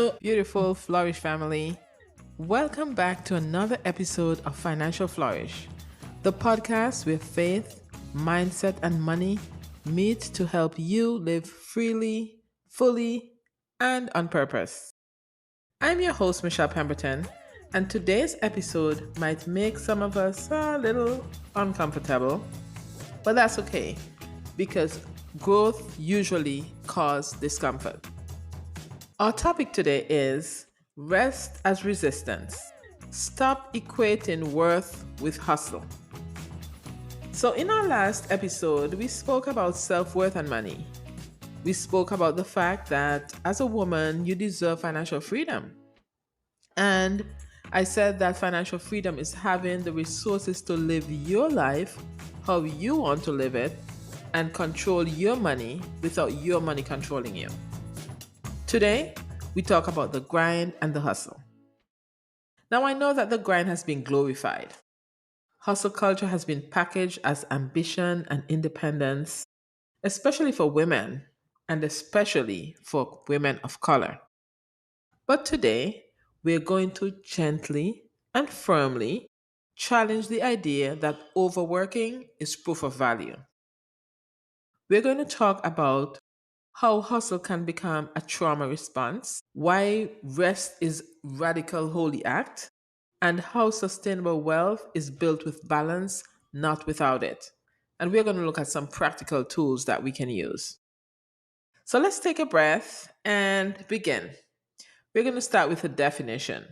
Hello, beautiful Flourish family. Welcome back to another episode of Financial Flourish, the podcast where faith, mindset, and money meet to help you live freely, fully, and on purpose. I'm your host, Michele Pemberton, and today's episode might make some of us a little uncomfortable, but that's okay because growth usually causes discomfort. Our topic today is rest as resistance. Stop equating worth with hustle. So, in our last episode, we spoke about self worth and money. We spoke about the fact that as a woman, you deserve financial freedom. And I said that financial freedom is having the resources to live your life how you want to live it and control your money without your money controlling you. Today, we talk about the grind and the hustle. Now, I know that the grind has been glorified. Hustle culture has been packaged as ambition and independence, especially for women and especially for women of color. But today, we're going to gently and firmly challenge the idea that overworking is proof of value. We're going to talk about how hustle can become a trauma response, why rest is radical holy act, and how sustainable wealth is built with balance, not without it. And we're going to look at some practical tools that we can use. So let's take a breath and begin. We're going to start with a definition.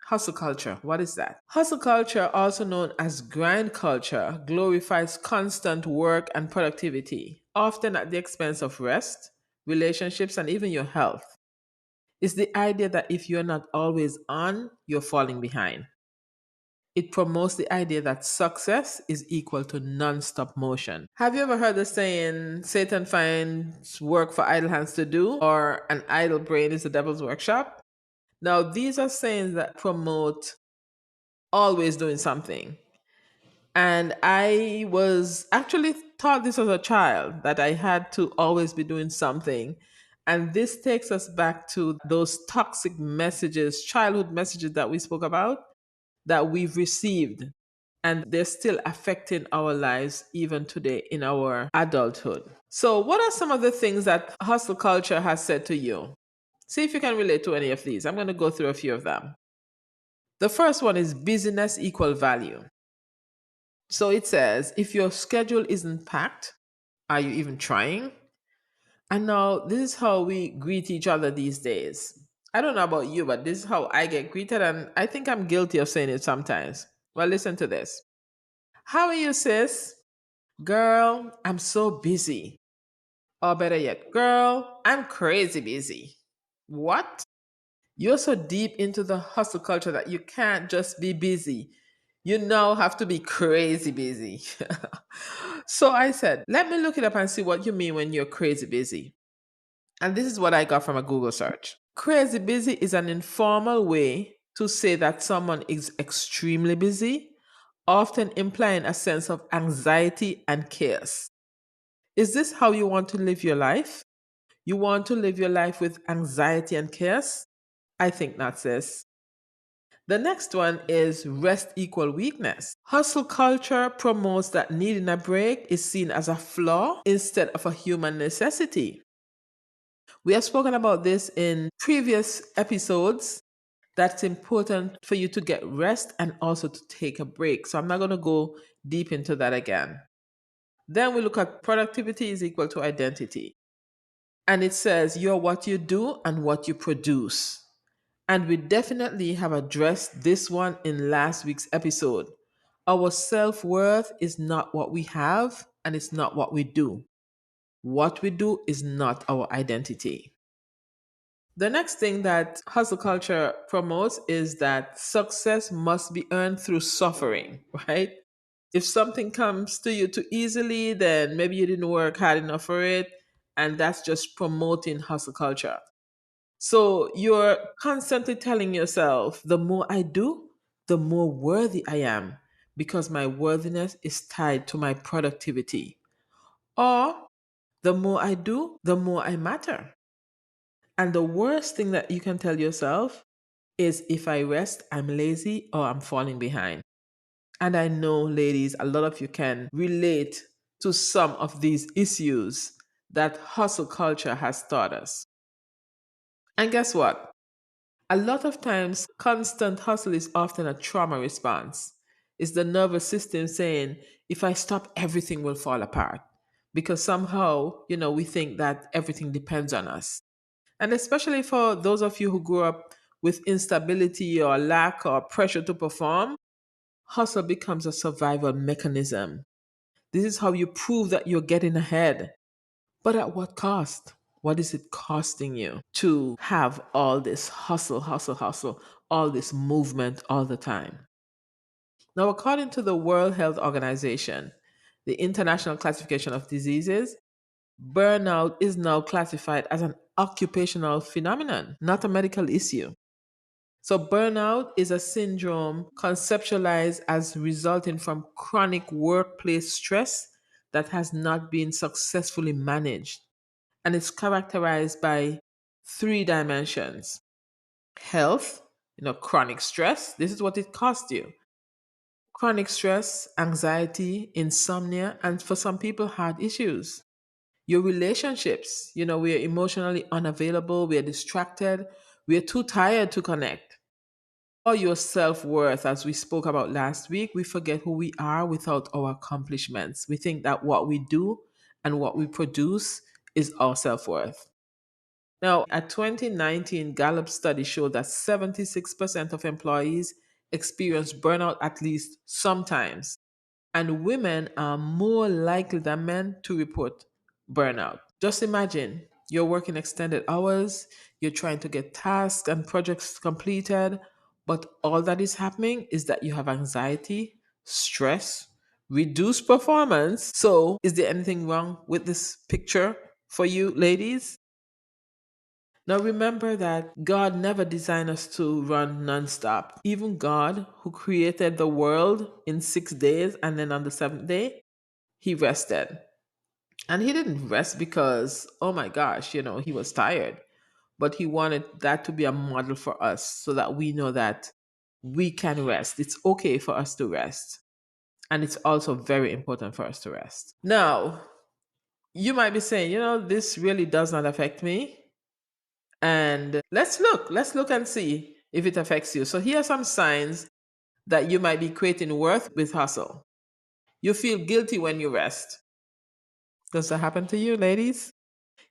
Hustle culture, what is that? Hustle culture, also known as grind culture, glorifies constant work and productivity, often at the expense of rest, relationships, and even your health. It's the idea that if you're not always on, you're falling behind. It promotes the idea that success is equal to non-stop motion. Have you ever heard the saying, Satan finds work for idle hands to do, or an idle brain is the devil's workshop? Now, these are sayings that promote always doing something. And I was actually taught this as a child that I had to always be doing something. And this takes us back to those toxic messages, childhood messages that we spoke about, that we've received. And they're still affecting our lives even today in our adulthood. So, what are some of the things that hustle culture has said to you? See if you can relate to any of these. I'm going to go through a few of them. The first one is busyness equal value. So it says, if your schedule isn't packed, are you even trying? And now this is how we greet each other these days. I don't know about you, but this is how I get greeted, and I think I'm guilty of saying it sometimes. Well, listen to this. How are you, sis? Girl, I'm so busy. Or better yet, girl, I'm crazy busy. What? You're so deep into the hustle culture that you can't just be busy. You now have to be crazy busy. So I said, let me look it up and see what you mean when you're crazy busy. And this is what I got from a Google search. Crazy busy is an informal way to say that someone is extremely busy, often implying a sense of anxiety and chaos. Is this how you want to live your life? You want to live your life with anxiety and chaos? I think not, sis. The next one is rest equal weakness. Hustle culture promotes that needing a break is seen as a flaw instead of a human necessity. We have spoken about this in previous episodes. That's important for you to get rest and also to take a break. So I'm not going to go deep into that again. Then we look at productivity is equal to identity. And it says you're what you do and what you produce. And we definitely have addressed this one in last week's episode. Our self worth is not what we have and it's not what we do. What we do is not our identity. The next thing that hustle culture promotes is that success must be earned through suffering, right? If something comes to you too easily, then maybe you didn't work hard enough for it. And that's just promoting hustle culture. So you're constantly telling yourself, the more I do, the more worthy I am because my worthiness is tied to my productivity. Or the more I do, the more I matter. And the worst thing that you can tell yourself is if I rest, I'm lazy or I'm falling behind. And I know, ladies, a lot of you can relate to some of these issues that hustle culture has taught us. And guess what? A lot of times, constant hustle is often a trauma response. It's the nervous system saying, if I stop, everything will fall apart. Because somehow, we think that everything depends on us. And especially for those of you who grew up with instability or lack or pressure to perform, hustle becomes a survival mechanism. This is how you prove that you're getting ahead. But at what cost? What is it costing you to have all this hustle, hustle, hustle, all this movement all the time? Now, according to the World Health Organization, the International Classification of Diseases, burnout is now classified as an occupational phenomenon, not a medical issue. So, burnout is a syndrome conceptualized as resulting from chronic workplace stress that has not been successfully managed. And it's characterized by three dimensions: health, chronic stress. This is what it costs you. Chronic stress, anxiety, insomnia, and for some people, heart issues. Your relationships, we are emotionally unavailable, we are distracted, we are too tired to connect. Or your self worth, as we spoke about last week, we forget who we are without our accomplishments. We think that what we do and what we produce is our self worth. Now, a 2019 Gallup study showed that 76% of employees experience burnout at least sometimes, and women are more likely than men to report burnout. Just imagine you're working extended hours, you're trying to get tasks and projects completed, but all that is happening is that you have anxiety, stress, reduced performance. So, is there anything wrong with this picture for you, ladies? Now remember that God never designed us to run nonstop. Even God, who created the world in 6 days and then on the seventh day, he rested. And he didn't rest because, oh my gosh, he was tired. But he wanted that to be a model for us so that we know that we can rest. It's okay for us to rest. And it's also very important for us to rest. Now, you might be saying, this really does not affect me. And let's look and see if it affects you. So here are some signs that you might be creating worth with hustle. You feel guilty when you rest. Does that happen to you, ladies?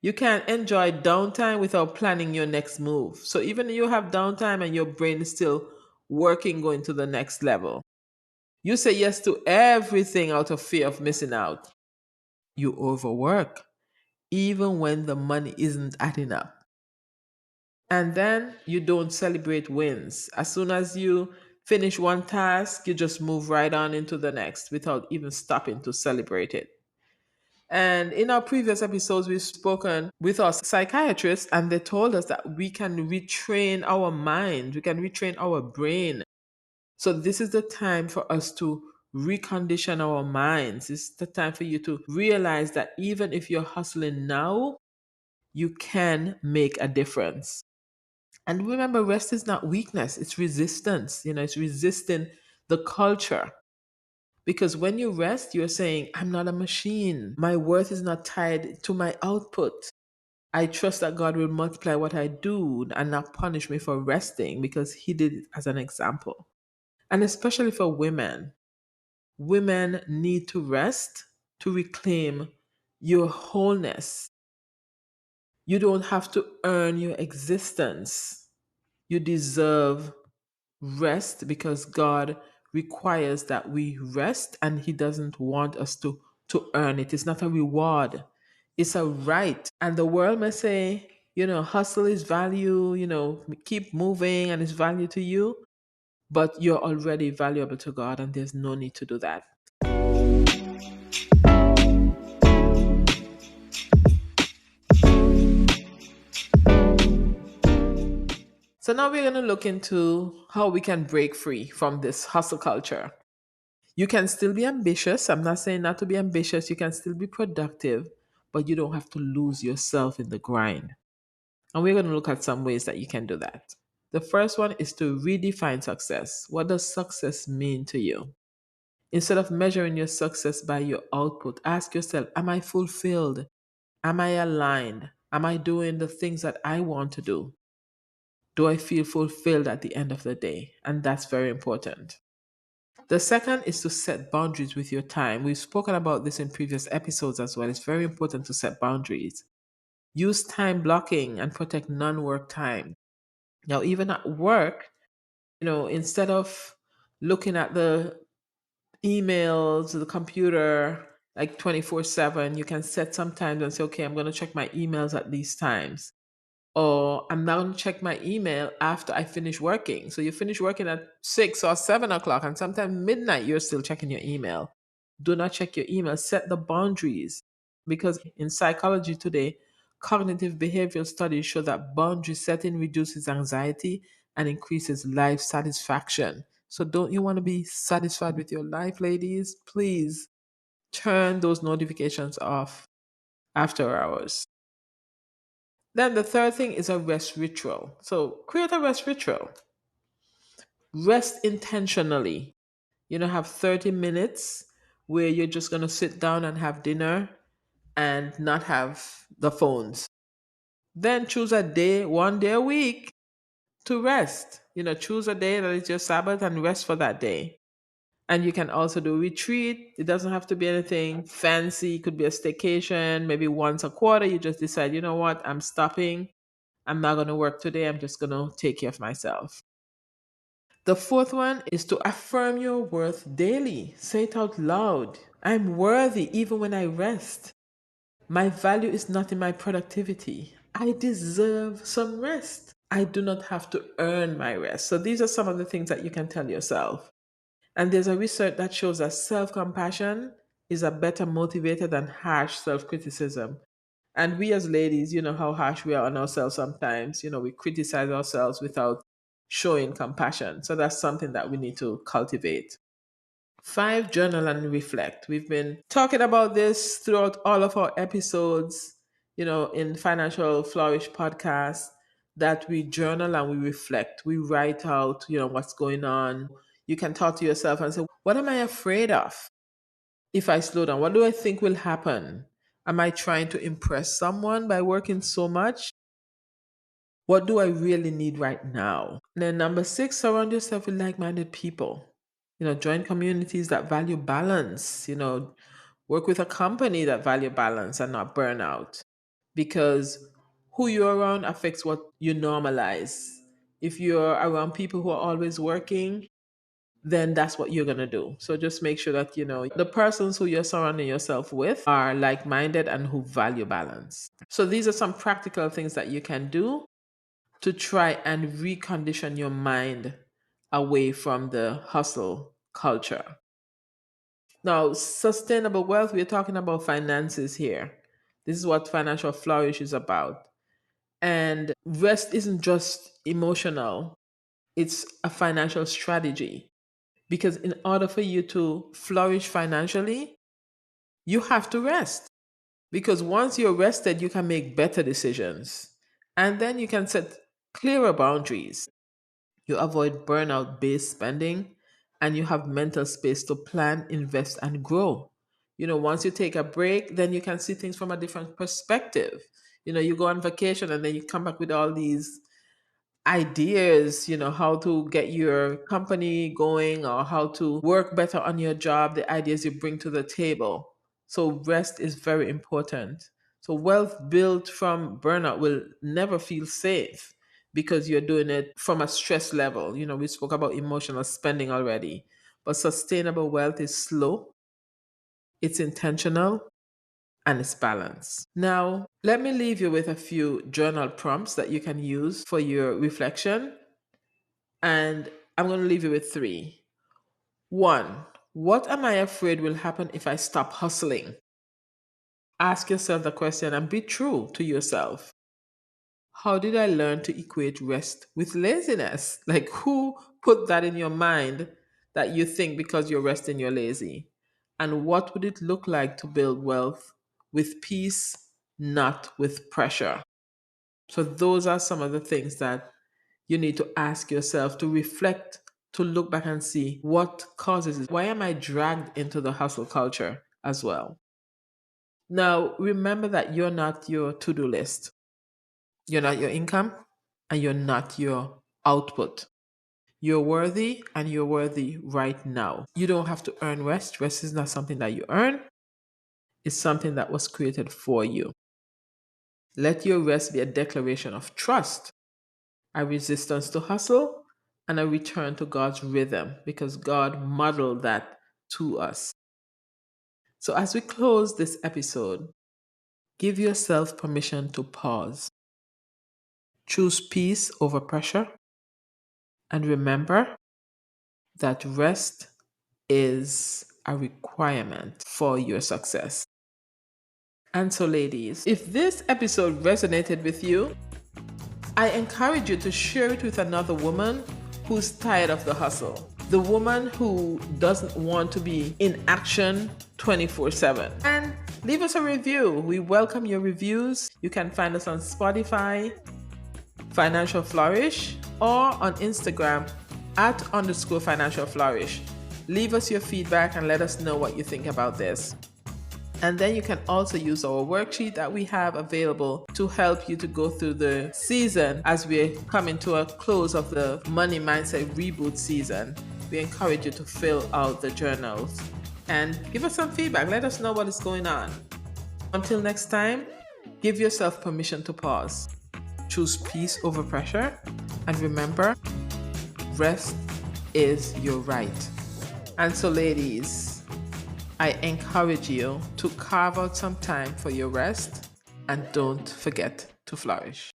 You can't enjoy downtime without planning your next move. So even if you have downtime and your brain is still working, going to the next level, you say yes to everything out of fear of missing out. You overwork, even when the money isn't adding up. And then you don't celebrate wins. As soon as you finish one task, you just move right on into the next without even stopping to celebrate it. And in our previous episodes, we've spoken with our psychiatrists, and they told us that we can retrain our mind, we can retrain our brain. So, this is the time for us to recondition our minds. It's the time for you to realize that even if you're hustling now, you can make a difference. And remember, rest is not weakness, it's resistance. It's resisting the culture. Because when you rest, you're saying, I'm not a machine. My worth is not tied to my output. I trust that God will multiply what I do and not punish me for resting because He did it as an example. And especially for women, women need to rest to reclaim your wholeness. You don't have to earn your existence. You deserve rest because God requires that we rest and He doesn't want us to earn it. It's not a reward, it's a right. And the world may say, hustle is value, keep moving and it's value to you, but you're already valuable to God and there's no need to do that. So now we're going to look into how we can break free from this hustle culture. You can still be ambitious. I'm not saying not to be ambitious. You can still be productive, but you don't have to lose yourself in the grind. And we're going to look at some ways that you can do that. The first one is to redefine success. What does success mean to you? Instead of measuring your success by your output, ask yourself, am I fulfilled? Am I aligned? Am I doing the things that I want to do? Do I feel fulfilled at the end of the day? And that's very important. The second is to set boundaries with your time. We've spoken about this in previous episodes as well. It's very important to set boundaries. Use time blocking and protect non work time. Now, even at work, instead of looking at the emails, the computer like 24/7, you can set some times and say, okay, I'm going to check my emails at these times. Or I'm not going to check my email after I finish working. So you finish working at 6 or 7 o'clock, and sometimes midnight, you're still checking your email. Do not check your email. Set the boundaries. Because in psychology today, cognitive behavioral studies show that boundary setting reduces anxiety and increases life satisfaction. So don't you want to be satisfied with your life, ladies? Please turn those notifications off after hours. Then the third thing is a rest ritual. So create a rest ritual. Rest intentionally. Have 30 minutes where you're just going to sit down and have dinner and not have the phones. Then choose a day, one day a week to rest. Choose a day that is your Sabbath and rest for that day. And you can also do retreat. It doesn't have to be anything fancy. It could be a staycation. Maybe once a quarter, you just decide, you know what, I'm stopping. I'm not going to work today. I'm just going to take care of myself. The fourth one is to affirm your worth daily. Say it out loud. I'm worthy even when I rest. My value is not in my productivity. I deserve some rest. I do not have to earn my rest. So these are some of the things that you can tell yourself. And there's a research that shows that self compassion is a better motivator than harsh self criticism. And we as ladies, you know how harsh we are on ourselves sometimes. We criticize ourselves without showing compassion. So that's something that we need to cultivate. Five, journal and reflect. We've been talking about this throughout all of our episodes, in Financial Flourish podcast, that we journal and we reflect. We write out, what's going on. You can talk to yourself and say, what am I afraid of if I slow down? What do I think will happen? Am I trying to impress someone by working so much? What do I really need right now? And then number six, surround yourself with like-minded people. Join communities that value balance. Work with a company that value balance and not burnout. Because who you're around affects what you normalize. If you're around people who are always working, then that's what you're going to do. So just make sure that, the persons who you're surrounding yourself with are like minded and who value balance. So these are some practical things that you can do to try and recondition your mind away from the hustle culture. Now, sustainable wealth, we're talking about finances here. This is what financial flourish is about. And rest isn't just emotional, it's a financial strategy. Because in order for you to flourish financially, you have to rest. Because once you're rested, you can make better decisions. And then you can set clearer boundaries. You avoid burnout based spending and you have mental space to plan, invest, and grow. Once you take a break, then you can see things from a different perspective. You go on vacation and then you come back with all these ideas, how to get your company going or how to work better on your job, the ideas you bring to the table. So, rest is very important. So, wealth built from burnout will never feel safe because you're doing it from a stress level. We spoke about emotional spending already, but sustainable wealth is slow, it's intentional, and it's balanced. Now, let me leave you with a few journal prompts that you can use for your reflection. And I'm going to leave you with three. One, what am I afraid will happen if I stop hustling? Ask yourself the question and be true to yourself. How did I learn to equate rest with laziness? Like, who put that in your mind that you think because you're resting, you're lazy? And what would it look like to build wealth with peace, not with pressure? So those are some of the things that you need to ask yourself, to reflect, to look back and see what causes it. Why am I dragged into the hustle culture as well? Now, remember that you're not your to-do list. You're not your income and you're not your output. You're worthy and you're worthy right now. You don't have to earn rest. Rest is not something that you earn. It's something that was created for you. Let your rest be a declaration of trust, a resistance to hustle, and a return to God's rhythm because God modeled that to us. So, as we close this episode, give yourself permission to pause. Choose peace over pressure. And remember that rest is a requirement for your success. And so, ladies, if this episode resonated with you, I encourage you to share it with another woman who's tired of the hustle. The woman who doesn't want to be in action 24/7. And leave us a review. We welcome your reviews. You can find us on Spotify, Financial Flourish, or on Instagram @_Financial Flourish. Leave us your feedback and let us know what you think about this. And then you can also use our worksheet that we have available to help you to go through the season as we're coming to a close of the Money Mindset Reboot season. We encourage you to fill out the journals and give us some feedback. Let us know what is going on. Until next time, give yourself permission to pause. Choose peace over pressure. And remember, rest is your right. And so, ladies, I encourage you to carve out some time for your rest and don't forget to flourish.